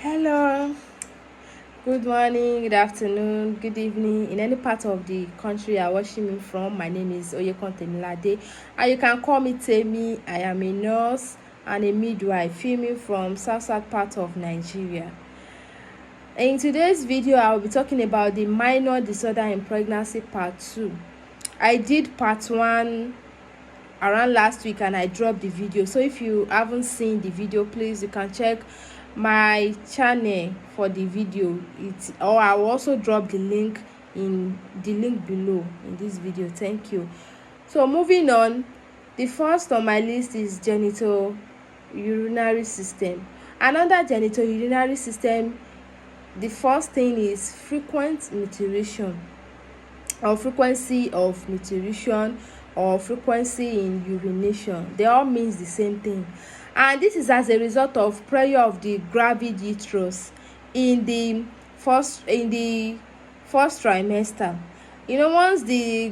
Hello, good morning, good afternoon, good evening. In any part of the country you are watching me from, my name is Temilade, and you can call me Temi. I am a nurse and a midwife filming from south part of Nigeria. In today's video, I will be talking about the minor disorder in pregnancy part 2. I did part 1 around last week and I dropped the video, so if you haven't seen the video, please you can check my channel for the video. Or I will also drop the link below in this video. Thank you. So moving on, the first on my list is genital urinary system. Another genital urinary system, the first thing is frequent maturation or frequency of maturation or frequency in urination. They all means the same thing, and this is as a result of pressure of the gravid uterus in the first trimester. Once the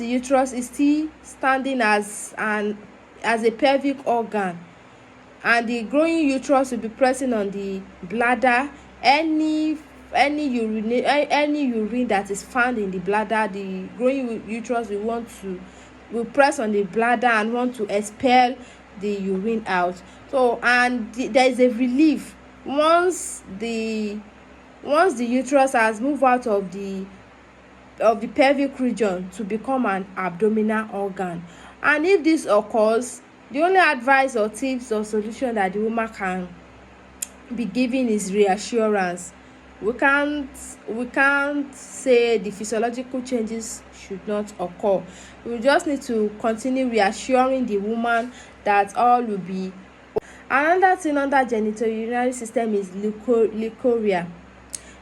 uterus is still standing as a pelvic organ, and the growing uterus will be pressing on the bladder. Any urine that is found in the bladder, the growing uterus will press on the bladder and want to expel the urine out. So there is a relief once the uterus has moved out of the pelvic region to become an abdominal organ. And if this occurs, the only advice or tips or solution that the woman can be given is reassurance. We can't say the physiological changes should not occur. We just need to continue reassuring the woman that all will be. Another thing under genital urinary system is leukorrhea.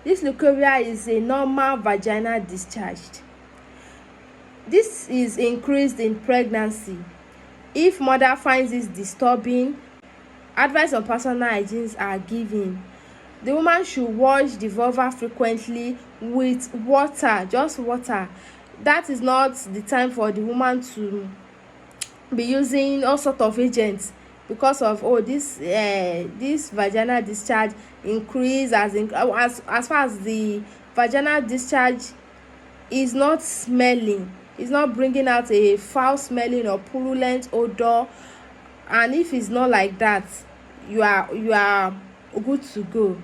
This leukorrhea is a normal vaginal discharge. This is increased in pregnancy. If mother finds this disturbing, advice on personal hygiene are given. The woman should wash the vulva frequently with water, just water. That is not the time for the woman to be using all sort of agents because of this vaginal discharge increase as far as the vaginal discharge is not smelling, is not bringing out a foul smelling or purulent odor. And if it's not like that, you are good to go.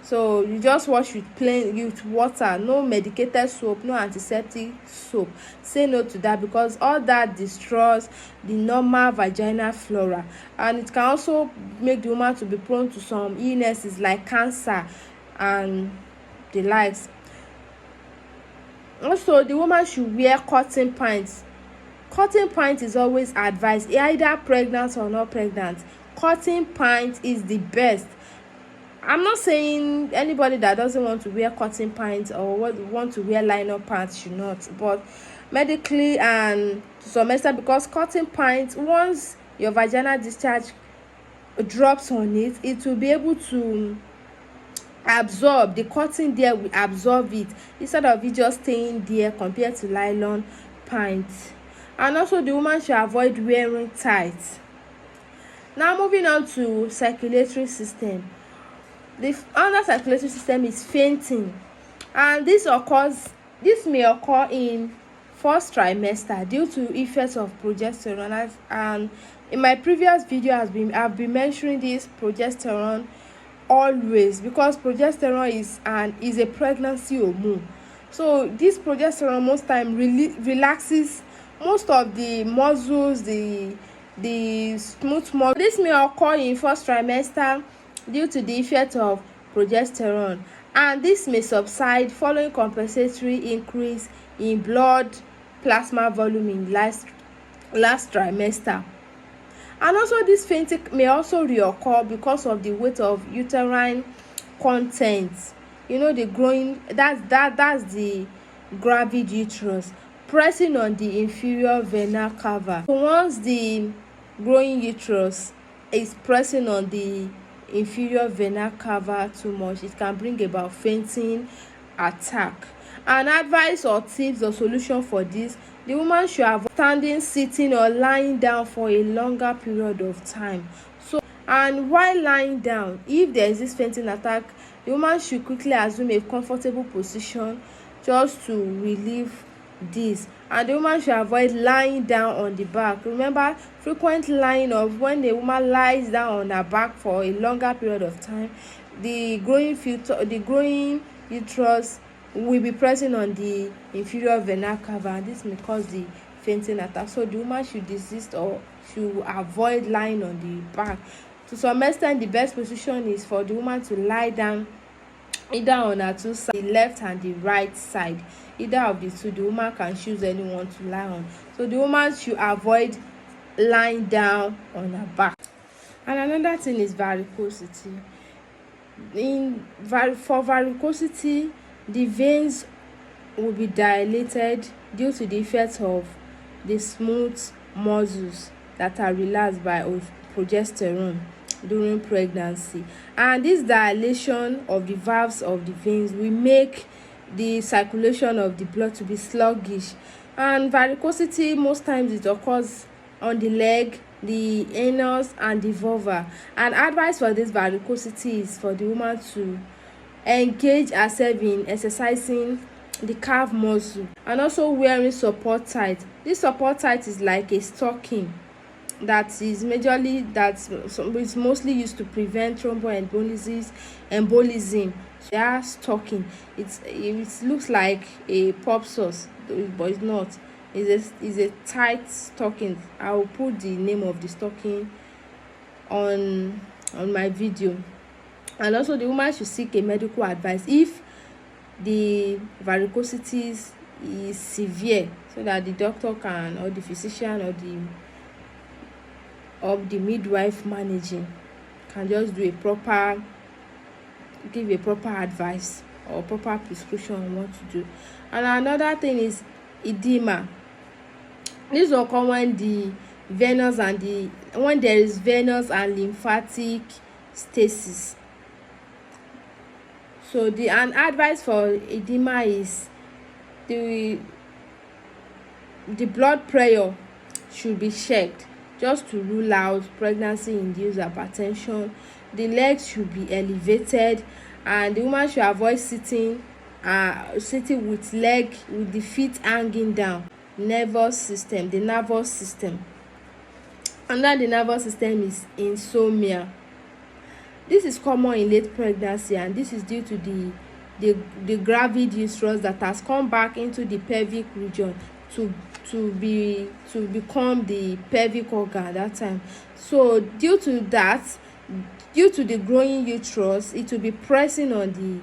So you just wash with water, no medicated soap, no antiseptic soap. Say no to that, because all that destroys the normal vaginal flora, and it can also make the woman to be prone to some illnesses like cancer and the likes. Also, the woman should wear cotton pants. Cotton pants is always advised, either pregnant or not pregnant. Cotton pants is the best. I'm not saying anybody that doesn't want to wear cotton pants or want to wear liner pants should not, but medically and to some extent, because cotton pants, once your vaginal discharge drops on it, it will be able to absorb the cotton there, will absorb it instead of it just staying there compared to nylon pants. And also, the woman should avoid wearing tights. Now moving on to circulatory system. The under circulatory system is fainting, and this may occur in first trimester due to effects of progesterone. And in my previous video I've been mentioning this progesterone always, because progesterone is a pregnancy hormone. So this progesterone most time relaxes most of the muscles, the smooth muscle. This may occur in first trimester due to the effect of progesterone, and this may subside following compensatory increase in blood plasma volume in last trimester. And also, this fainting may also reoccur because of the weight of uterine contents. The growing, that's the gravid uterus pressing on the inferior vena cava. So once the growing uterus is pressing on the inferior vena cava too much, it can bring about fainting attack. And advice or tips or solution for this: the woman should avoid standing, sitting or lying down for a longer period of time. So And while lying down, if there is this fainting attack, the woman should quickly assume a comfortable position just to relieve this. And the woman should avoid lying down on the back. Remember, frequent lying of when the woman lies down on her back for a longer period of time, the growing uterus will be pressing on the inferior vena cava, and this may cause the fainting attack. So the woman should desist or should avoid lying on the back. To some extent, the best position is for the woman to lie down either on her two sides, the left and the right side. Either of the two, the woman can choose anyone to lie on. So the woman should avoid lying down on her back. And another thing is varicosity. For varicosity, the veins will be dilated due to the effect of the smooth muscles that are relaxed by progesterone during pregnancy, and this dilation of the valves of the veins will make the circulation of the blood to be sluggish. And varicosity, most times it occurs on the leg, the anus and the vulva. And advice for this varicosity is for the woman to engage herself in exercising the calf muscle and also wearing support tight. This support tight is like a stocking that is mostly used to prevent thromboembolism. They are stocking. It looks like a pop sauce, but it's not. It's a tight stocking. I will put the name of the stocking on my video. And also the woman should seek a medical advice if the varicosity is severe, so that the doctor can, or the physician, or the midwife managing can just give a proper advice or proper prescription on what to do. And another thing is edema. This will occur when there is venous and lymphatic stasis. So an advice for edema is the blood pressure should be checked just to rule out pregnancy-induced hypertension. The legs should be elevated, and the woman should avoid sitting with the feet hanging down. The nervous system. Under the nervous system is insomnia. This is common in late pregnancy, and this is due to the gravid uterus that has come back into the pelvic region to become the pelvic organ at that time. So due to the growing uterus, it will be pressing on the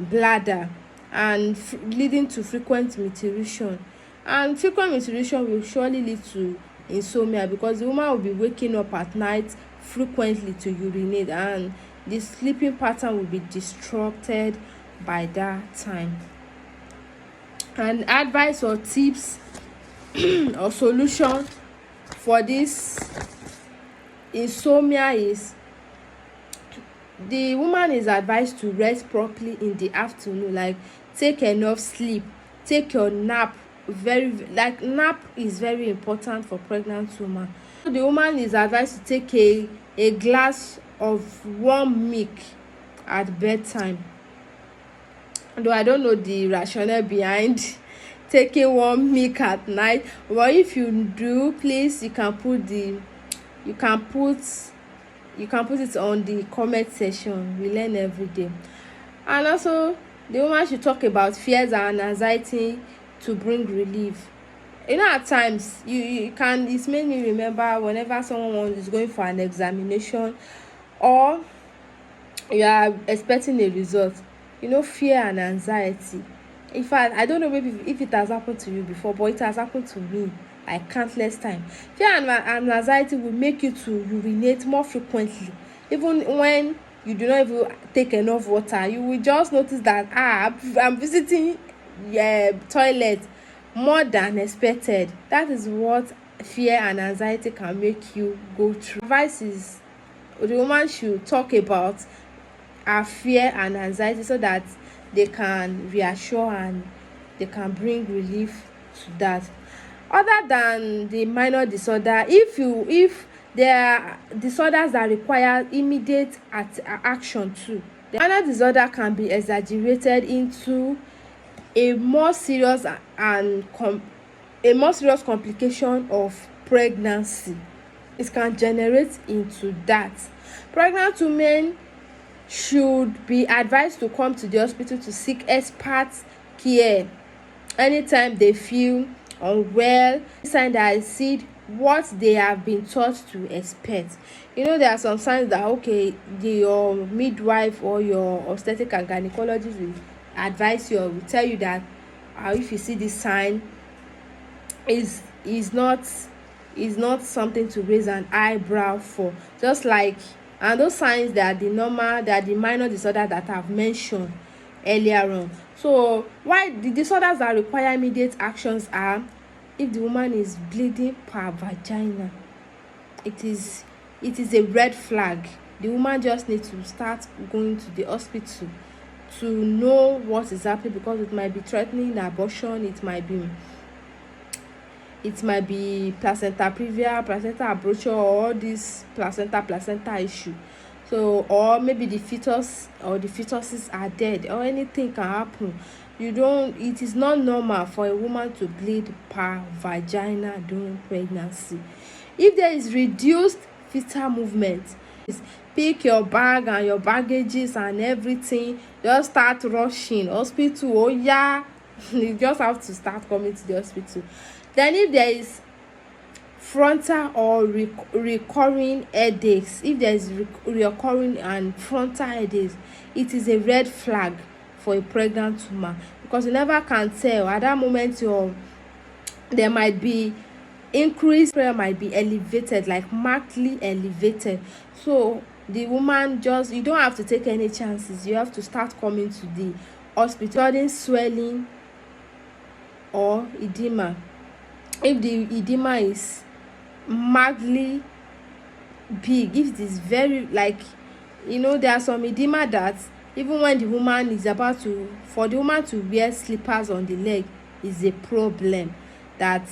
bladder and leading to frequent menstruation. And frequent menstruation will surely lead to insomnia, because the woman will be waking up at night frequently to urinate, and the sleeping pattern will be disrupted by that time. And advice or tips or solution for this insomnia is the woman is advised to rest properly in the afternoon, like take enough sleep, take your nap. Nap is very important for pregnant woman. So the woman is advised to take a glass of warm milk at bedtime. Though I don't know the rationale behind taking warm milk at night, but if you do, please, you can put it on the comment section. We learn every day. And also the woman should talk about fears and anxiety to bring relief. At times it's made me remember whenever someone is going for an examination or you are expecting a result, fear and anxiety. In fact, I don't know maybe if it has happened to you before, but it has happened to me like countless times. Fear and anxiety will make you to urinate more frequently, even when you do not even take enough water. You will just notice that I'm visiting toilet more than expected. That is what fear and anxiety can make you go through. Advice is the woman should talk about her fear and anxiety so that they can reassure and they can bring relief to that. Other than the minor disorder, if There are disorders that require immediate action too. The minor disorder can be exaggerated into a more serious complication of pregnancy. It can generate into that. Pregnant women should be advised to come to the hospital to seek expert care anytime they feel unwell, sign that exceed what they have been taught to expect. There are some signs that your midwife or your obstetric and gynecologist will advise you or will tell you that if you see this sign, is not something to raise an eyebrow for. Just like, and those signs that the minor disorder that I've mentioned earlier on. So why the disorders that require immediate actions are if the woman is bleeding per vagina. It is a red flag. The woman just needs to start going to the hospital to know what is happening, because it might be threatening abortion, it might be placenta previa, placenta abrupta, or this placenta issue. So, or maybe the fetus or the fetuses are dead, or anything can happen. It is not normal for a woman to bleed per vagina during pregnancy. If there is reduced fetal movement, pick your bag and your baggages and everything, just start rushing hospital. Oh yeah, you just have to start coming to the hospital. Then if there is frontal or recurring headaches, if there is recurring and frontal headaches, it is a red flag for a pregnant woman, because you never can tell at that moment. There might be increased prayer, might be elevated, like markedly elevated. So the woman, you don't have to take any chances. You have to start coming to the hospital. Sudden swelling or edema. If the edema is markedly big, if it is very, there are some edema that even when the woman is about to, for the woman to wear slippers on the leg is a problem, that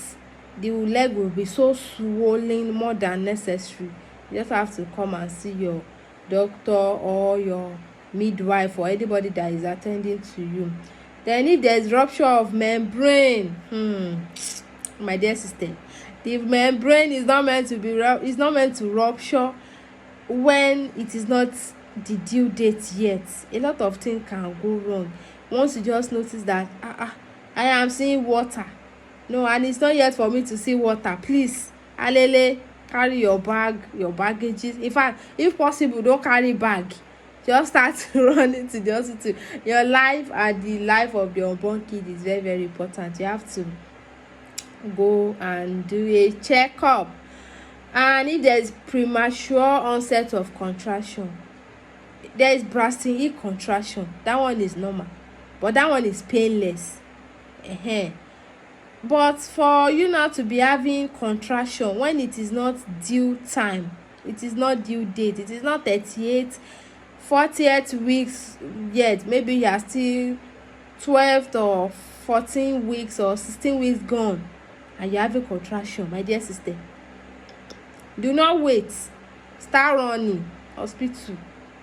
the leg will be so swollen more than necessary. You just have to come and see your doctor or your midwife or anybody that is attending to you. Then if there is rupture of membrane, my dear sister, the membrane is not meant to rupture when it is not the due date yet. A lot of things can go wrong once you just notice that I am seeing water. No, and it's not yet for me to see water. Please, alele, carry your baggages. In fact, if possible, don't carry bag. Just start running to the hospital. Your life and the life of your unborn kid is very, very important. You have to go and do a checkup. And if there is premature onset of contraction, there is bursting contraction, that one is normal, but that one is painless. But for you now to be having contraction when it is not due time, it is not due date, it is not 38th 40th weeks yet, maybe you are still 12th or 14 weeks or 16 weeks gone and you have a contraction, my dear sister, do not wait. Start running hospital.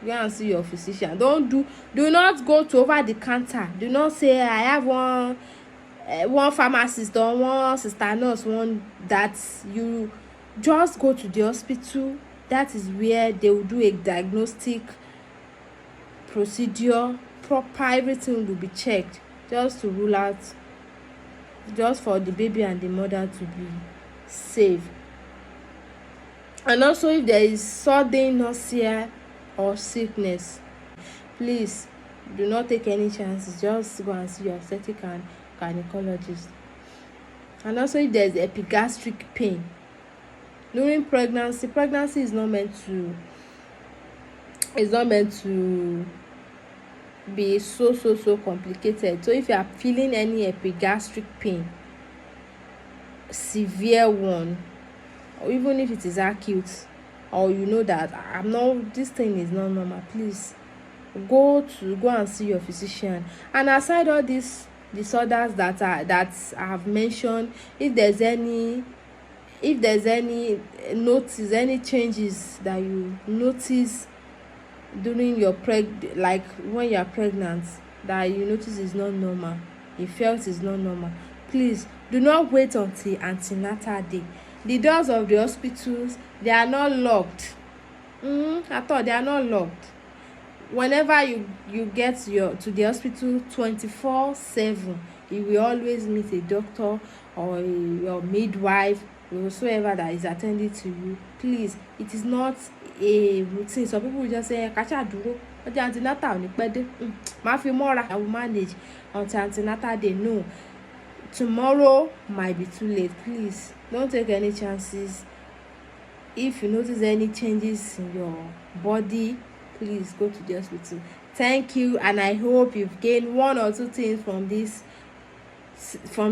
Go and see your physician. Do not go to over the counter. Do not say I have one pharmacist or one sister nurse, that you just go to the hospital. That is where they will do a diagnostic procedure. Proper everything will be checked, just to rule out, just for the baby and the mother to be safe. And also, if there is sudden nausea or sickness, please do not take any chances. Just go and see your obstetric and gynecologist. And also, if there is epigastric pain during pregnancy is not meant to be so complicated. So if you are feeling any epigastric pain, severe one, or even if it is acute, or you know that this thing is not normal, please go and see your physician. And aside all these disorders that I have mentioned, if there's any if there's any changes that you notice during your like when you are pregnant, that you notice is not normal, you felt is not normal, please do not wait until antenatal day. The doors of the hospitals, they are not locked. At all, they are not locked. Whenever you get to the hospital 24/7, you will always meet a doctor or your midwife, whosoever that is attending to you. Please, it is not a routine. Some people will just say kacha duro ọjọ́ antenatal ní pẹ́ dé, máa fi mọ́ra, I will manage until antenatal day. No, tomorrow might be too late. Please don't take any chances. If you notice any changes in your body, please go to the hospital. Thank you, and I hope you've gained 1 or 2 things from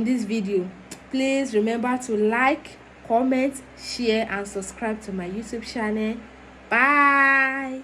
this video. Please remember to like, comment, share and subscribe to my YouTube channel. Bye.